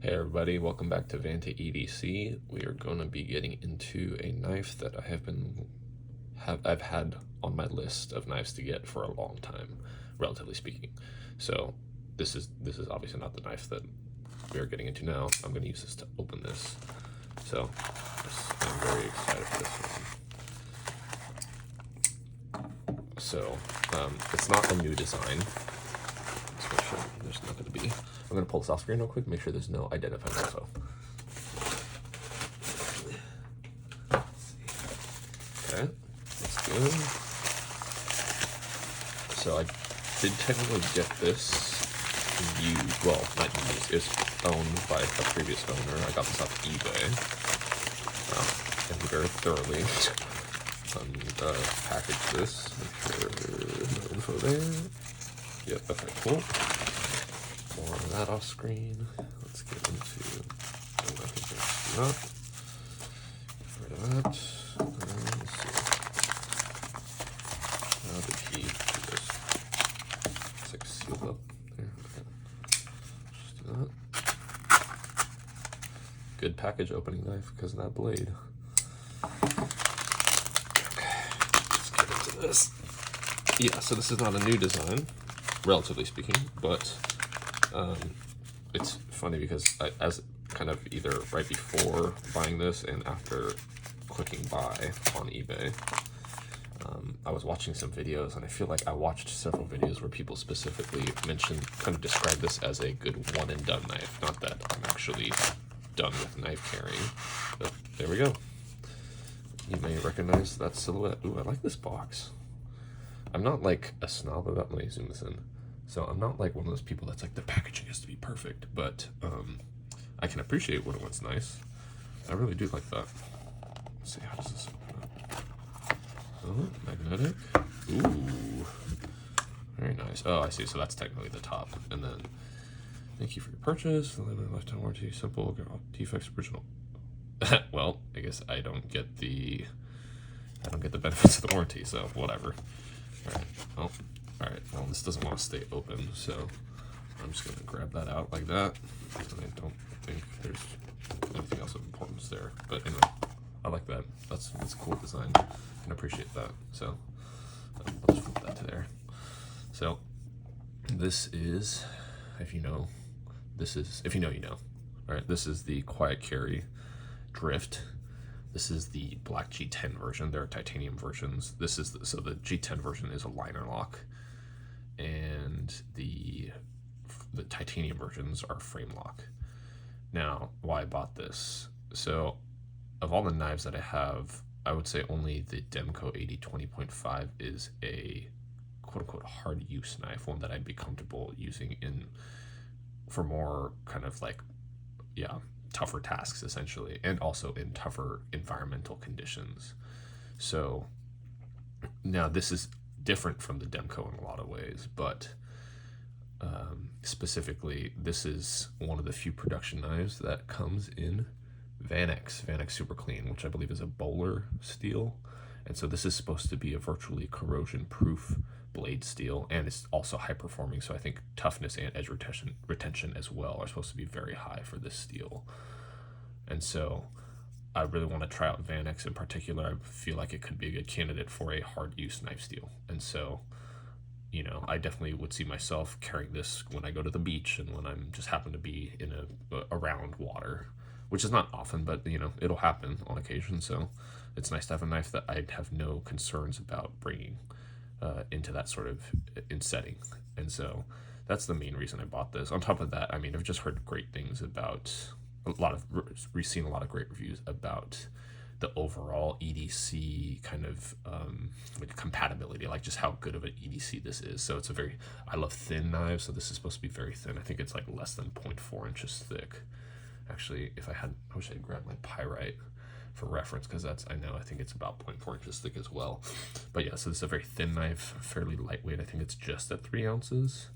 Hey everybody, welcome back to Vanta EDC. We are going to be getting into a knife that I've had on my list of knives to get for a long time, relatively speaking. So this is obviously not the knife that we are getting into now. I'm going to use this to open this. So I'm very excited for this one. So it's not a new design. Let's make sure there's not going to be. I'm going to pull this off screen real quick, make sure there's no identifying info. Okay, that's good. So I did technically get this used, well, not used, it's owned by a previous owner. I got this off eBay. And he very thoroughly packaged this. Make sure there's no info there. Yep, okay, cool. More of that off screen. Let's get into, I think that's not. Get rid of that. Let's see. How did he do this? It's like sealed up there. Okay. Just do that. Good package opening knife because of that blade. Okay, let's get into this. Yeah, so this is not a new design, relatively speaking, but it's funny because as kind of either right before buying this and after clicking buy on eBay, I was watching some videos, and I feel like I watched several videos where people specifically kind of describe this as a good one and done knife. Not that I'm actually done with knife carrying, but there we go. You may recognize that silhouette. Ooh, I like this box. I'm not like a snob about, let me zoom this in. So I'm not like one of those people that's like the packaging has to be perfect, but I can appreciate when it looks nice. I really do like that. Let's see, how does this open up? Oh, magnetic. Ooh, very nice. Oh, I see. So that's technically the top, and then thank you for your purchase. Limited lifetime warranty. Simple. Defects original. Well, I guess I don't get the benefits of the warranty, so whatever. All right. Oh. Alright, well this doesn't want to stay open, so I'm just going to grab that out like that. I don't think there's anything else of importance there, but anyway, I like that. That's a cool design. I can appreciate that. So I'll just flip that to there. So this is, if you know, you know. Alright, this is the Quiet Carry Drift. This is the black G10 version. There are titanium versions. So the G10 version is a liner lock, and the titanium versions are frame lock. Now, why I bought this? So, of all the knives that I have, I would say only the Demco 80-20.5 is a quote-unquote hard use knife, one that I'd be comfortable using for more kind of like, yeah, tougher tasks essentially, and also in tougher environmental conditions. So now this is different from the Demco in a lot of ways, but specifically this is one of the few production knives that comes in Vanex Super Clean, which I believe is a bowler steel, and so this is supposed to be a virtually corrosion proof blade steel, and it's also high performing, so I think toughness and edge retention as well are supposed to be very high for this steel. And so I really want to try out Vanex in particular. I feel like it could be a good candidate for a hard use knife steel, and so I definitely would see myself carrying this when I go to the beach and when I'm just happen to be in around water, which is not often, but it'll happen on occasion. So it's nice to have a knife that I'd have no concerns about bringing into that sort of setting. And so that's the main reason I bought this. On top of that, I mean, I've just heard great things about we've seen a lot of great reviews about the overall EDC kind of like compatibility, like just how good of an EDC this is. So I love thin knives, so this is supposed to be very thin. I think it's like less than 0.4 inches thick. Actually, I wish I'd grabbed my pyrite for reference, because I think it's about 0.4 inches thick as well. But yeah, so this is a very thin knife, fairly lightweight. I think it's just at 3 ounces.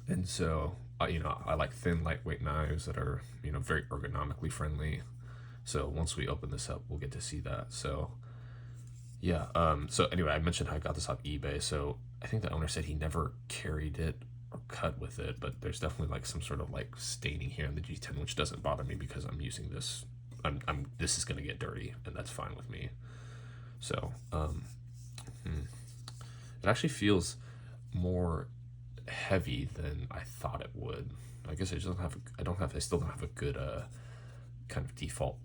And so, I like thin, lightweight knives that are, very ergonomically friendly. So once we open this up, we'll get to see that. So yeah. So anyway, I mentioned how I got this off eBay. So I think the owner said he never carried it or cut with it, but there's definitely like some sort of like staining here in the G10, which doesn't bother me because I'm using this. This is gonna get dirty, and that's fine with me. So it actually feels more heavy than I thought it would. I guess I still don't have a good kind of default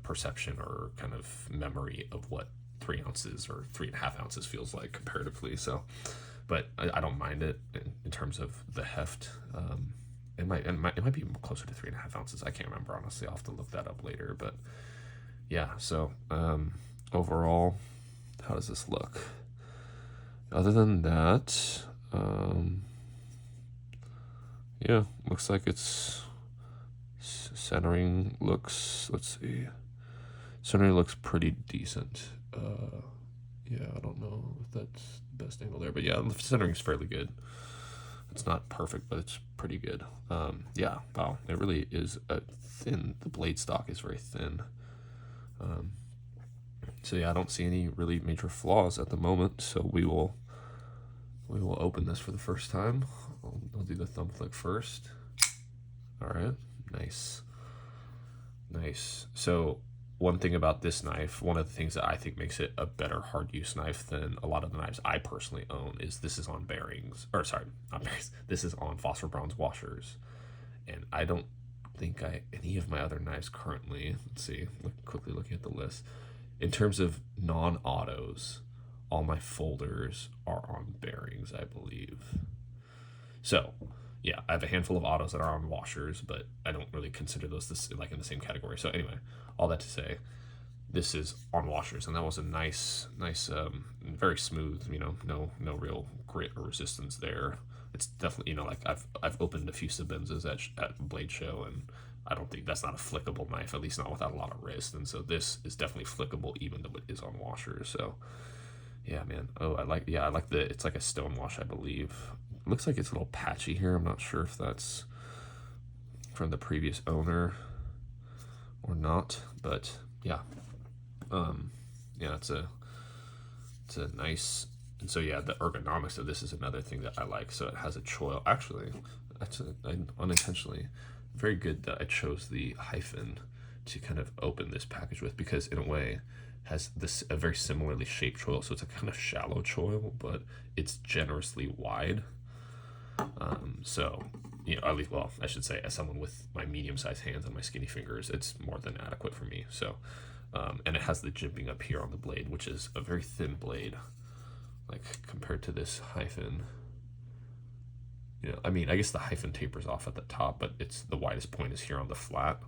perception or kind of memory of what 3 ounces or 3.5 ounces feels like comparatively. So, but I don't mind it in terms of the heft. It might be closer to 3.5 ounces. I can't remember honestly. I'll have to look that up later. But yeah, so overall, how does this look? Other than that, yeah, looks like it's centering looks, let's see, centering looks pretty decent. Yeah, I don't know if that's the best angle there, but yeah, the centering's fairly good. It's not perfect, but it's pretty good. Yeah, wow, it really is thin. The blade stock is very thin. So yeah, I don't see any really major flaws at the moment. So we will open this for the first time. I'll do the thumb flick first. All right, nice. So one thing about this knife, one of the things that I think makes it a better hard use knife than a lot of the knives I personally own is this is on bearings, or sorry, not bearings. This is on phosphor bronze washers, and I don't think any of my other knives currently. Let's see, quickly looking at the list. In terms of non-autos, all my folders are on bearings, I believe. So, yeah, I have a handful of autos that are on washers, but I don't really consider those like in the same category. So anyway, all that to say, this is on washers, and that was a nice, very smooth. No real grit or resistance there. It's definitely like I've opened a few Sabenzas at Blade Show, and I don't think that's not a flickable knife, at least not without a lot of wrist. And so this is definitely flickable, even though it is on washers. So yeah, man. Oh, I like it's like a stone wash, I believe. It looks like it's a little patchy here. I'm not sure if that's from the previous owner or not, but yeah. Yeah, it's a nice, and so yeah, the ergonomics of this is another thing that I like. So it has a choil. Actually, I unintentionally very good that I chose the hyphen to kind of open this package with, because in a way has a very similarly shaped choil. So it's a kind of shallow choil, but it's generously wide. So, at least, well, I should say, as someone with my medium-sized hands and my skinny fingers, it's more than adequate for me. So, and it has the jimping up here on the blade, which is a very thin blade, like compared to this hyphen. I mean, I guess the hyphen tapers off at the top, but the widest point is here on the flat.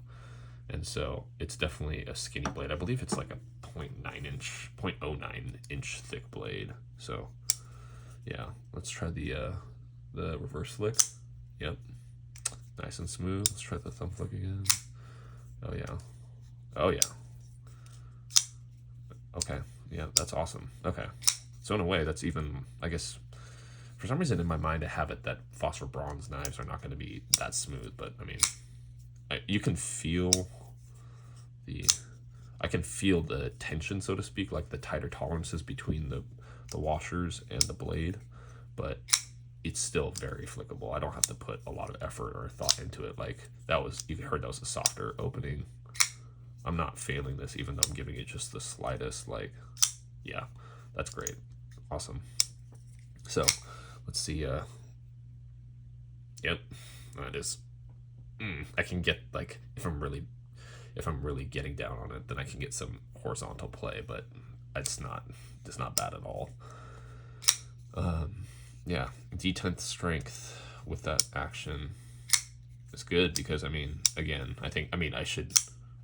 And so it's definitely a skinny blade. I believe it's like a 0.09 inch thick blade. So yeah, let's try the reverse flick. Yep, nice and smooth. Let's try the thumb flick again. Oh yeah. Okay, yeah, that's awesome. Okay, so in a way, that's even, I guess, for some reason in my mind I have it that phosphor bronze knives are not going to be that smooth, but I mean, you can feel I can feel the tension, so to speak, like the tighter tolerances between the washers and the blade, but it's still very flickable. I don't have to put a lot of effort or thought into it. Like you heard that was a softer opening. I'm not failing this, even though I'm giving it just the slightest, yeah, that's great. Awesome. So let's see. Yep, that is. I can get, like, if I'm really getting down on it, then I can get some horizontal play, but it's not bad at all. Yeah, D10th strength with that action is good, because I mean, again,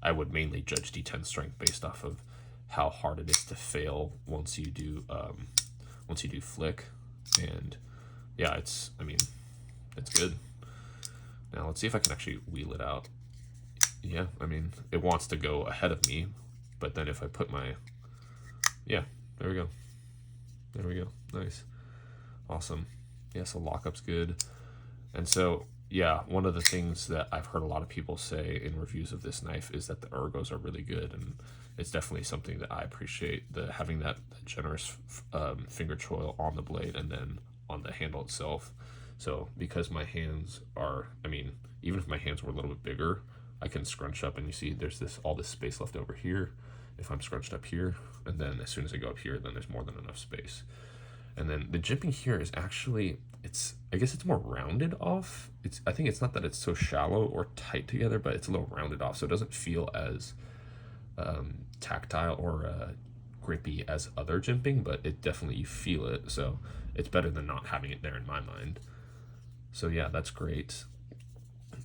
I would mainly judge D10 strength based off of how hard it is to fail once you do flick, and yeah, it's good. Now let's see if I can actually wheel it out. Yeah, I mean, it wants to go ahead of me, but then if I put yeah, there we go. Nice, awesome. Yeah, so lockup's good, and so yeah, one of the things that I've heard a lot of people say in reviews of this knife is that the ergos are really good, and it's definitely something that I appreciate, having that generous finger choil on the blade and then on the handle itself. So because my hands are, I mean, even if my hands were a little bit bigger, I can scrunch up, and you see there's all this space left over here if I'm scrunched up here, and then as soon as I go up here, then there's more than enough space. And then the jimping here is actually, I guess it's more rounded off. I think it's not that it's so shallow or tight together, but it's a little rounded off, so it doesn't feel as tactile or grippy as other jimping, but it definitely, you feel it, so it's better than not having it there in my mind. So yeah, that's great.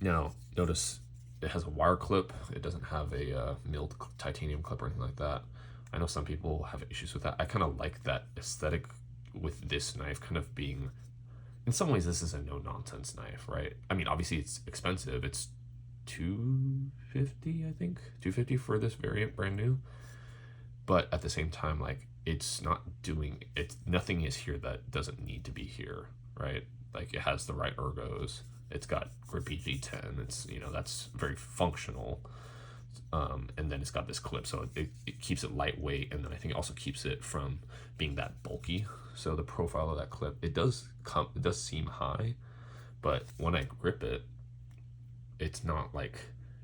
Now notice it has a wire clip. It doesn't have a milled titanium clip or anything like that. I know some people have issues with that. I kind of like that aesthetic with this knife kind of being, in some ways this is a no-nonsense knife, right? I mean, obviously it's expensive. It's $250, I think, $250 for this variant, brand new. But at the same time, like, it's not doing it. Nothing is here that doesn't need to be here, right? Like, it has the right ergos. It's got grippy G10. It's, that's very functional. And then it's got this clip, so it keeps it lightweight, and then I think it also keeps it from being that bulky. So the profile of that clip, it does seem high, but when I grip it, it's not like,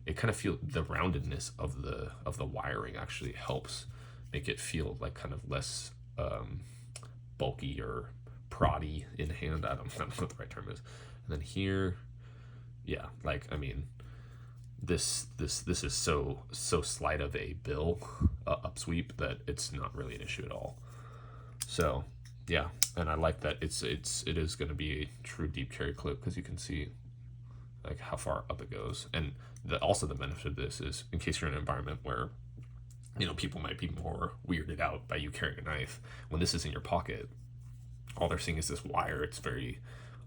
it kind of feel the roundedness of the wiring actually helps make it feel like kind of less bulky or proddy in hand. I don't know what the right term is. And then here, yeah, like, I mean, this is so slight of a bill upsweep that it's not really an issue at all. So yeah, and I like that it is going to be a true deep carry clip, because you can see like how far up it goes. And also the benefit of this is, in case you're in an environment where people might be more weirded out by you carrying a knife, when this is in your pocket, all they're seeing is this wire. It's very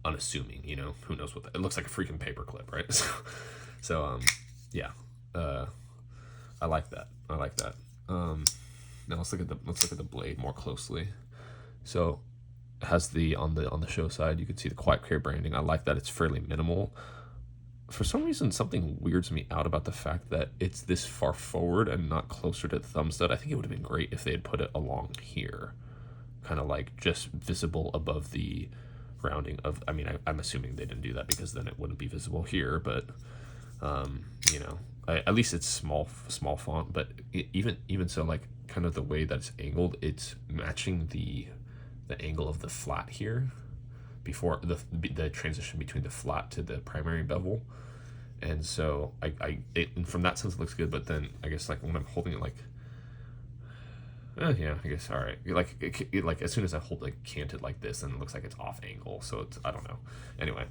unassuming, who knows what it looks like, a freaking paper clip, right? So yeah, I like that. Now let's look at the blade more closely. So it has on the show side, you can see the quiet carry branding. I like that it's fairly minimal. For some reason, something weirds me out about the fact that it's this far forward and not closer to the thumb stud. I think it would have been great if they had put it along here, kind of like just visible above the rounding of, I mean, I'm assuming they didn't do that because then it wouldn't be visible here, but at least it's small font. But even so, like, kind of the way that it's angled, it's matching the angle of the flat here before the transition between the flat to the primary bevel. And so and from that sense it looks good, but then I guess like when I'm holding it, like, yeah, I guess, all right, like as soon as I hold like canted like this, then it looks like it's off angle, so it's, I don't know. Anyway,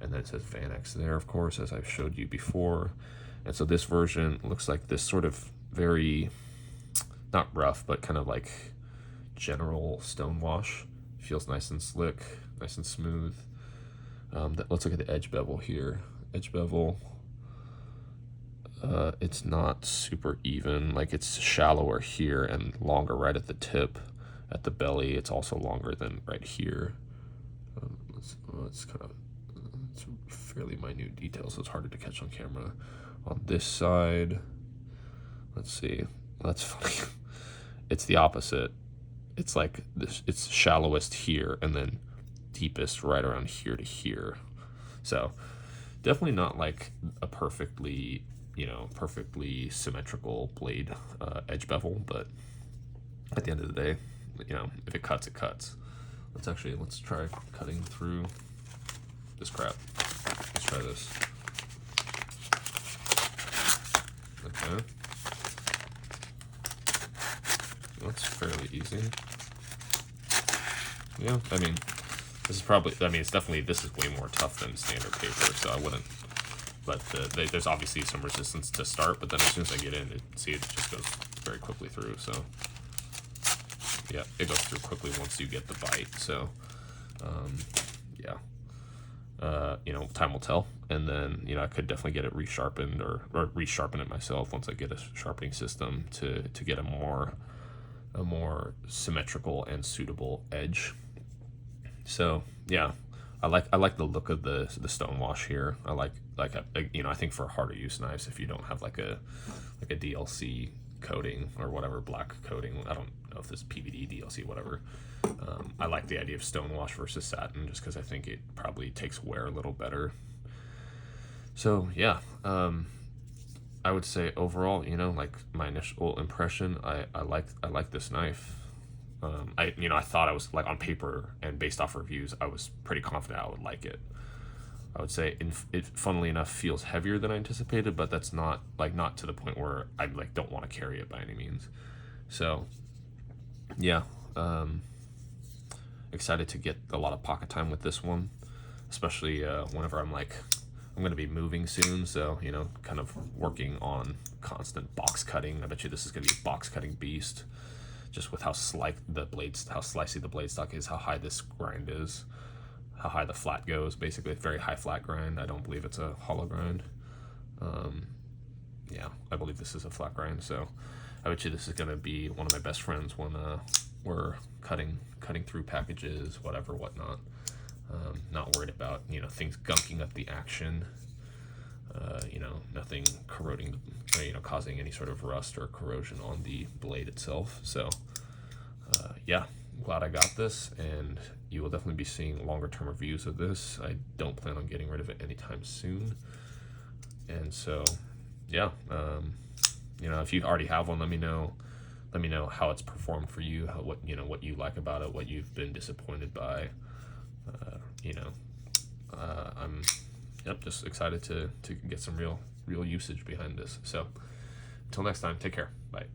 and then it says Van X there, of course, as I've showed you before. And so this version looks like this sort of very, not rough, but kind of like general stone wash. Feels nice and slick, nice and smooth. Let's look at the edge bevel here. Edge bevel, it's not super even. Like, it's shallower here and longer right at the tip. At the belly, it's also longer than right here. It's fairly minute details, so it's harder to catch on camera. On this side, let's see. That's funny. It's the opposite. It's like this. It's shallowest here and then deepest right around here to here. So definitely not like a perfectly symmetrical blade edge bevel, but at the end of the day, if it cuts, it cuts. Let's try cutting through this crap. Let's try this. Okay. That's fairly easy. Yeah, I mean, this is way more tough than standard paper, so I wouldn't, but there's obviously some resistance to start, but then as soon as I get in, it just goes very quickly through, so yeah, it goes through quickly once you get the bite, so yeah. Time will tell, and then I could definitely get it resharpened or resharpen it myself once I get a sharpening system to get a more symmetrical and suitable edge. So yeah, I like the look of the stone wash here. I like I think for harder use knives, if you don't have like a DLC coating or whatever, black coating, I don't know if this is PVD, DLC, whatever. I like the idea of stonewash versus satin just because I think it probably takes wear a little better. So yeah, I would say overall, you know, like my initial impression, I like this knife. I thought I was like on paper and based off reviews, I was pretty confident I would like it. I would say it funnily enough feels heavier than I anticipated, but that's not to the point where I like don't want to carry it by any means. So yeah, excited to get a lot of pocket time with this one, especially whenever I'm going to be moving soon, so you know, kind of working on constant box cutting. I bet you this is going to be a box cutting beast, just with how slicey the blade stock is, how high this grind is, how high the flat goes. Basically, it's very high flat grind. I don't believe it's a hollow grind. Yeah, I believe this is a flat grind. So I bet you this is going to be one of my best friends when we're cutting through packages, whatnot. Not worried about, you know, things gunking up the action. You know, nothing corroding, you know, causing any sort of rust or corrosion on the blade itself. So yeah, glad I got this, and you will definitely be seeing longer term reviews of this. I don't plan on getting rid of it anytime soon. And so yeah, you know, if you already have one, let me know how it's performed for you, what you like about it, what you've been disappointed by. You know, I'm just excited to get some real usage behind this. So until next time, take care. Bye.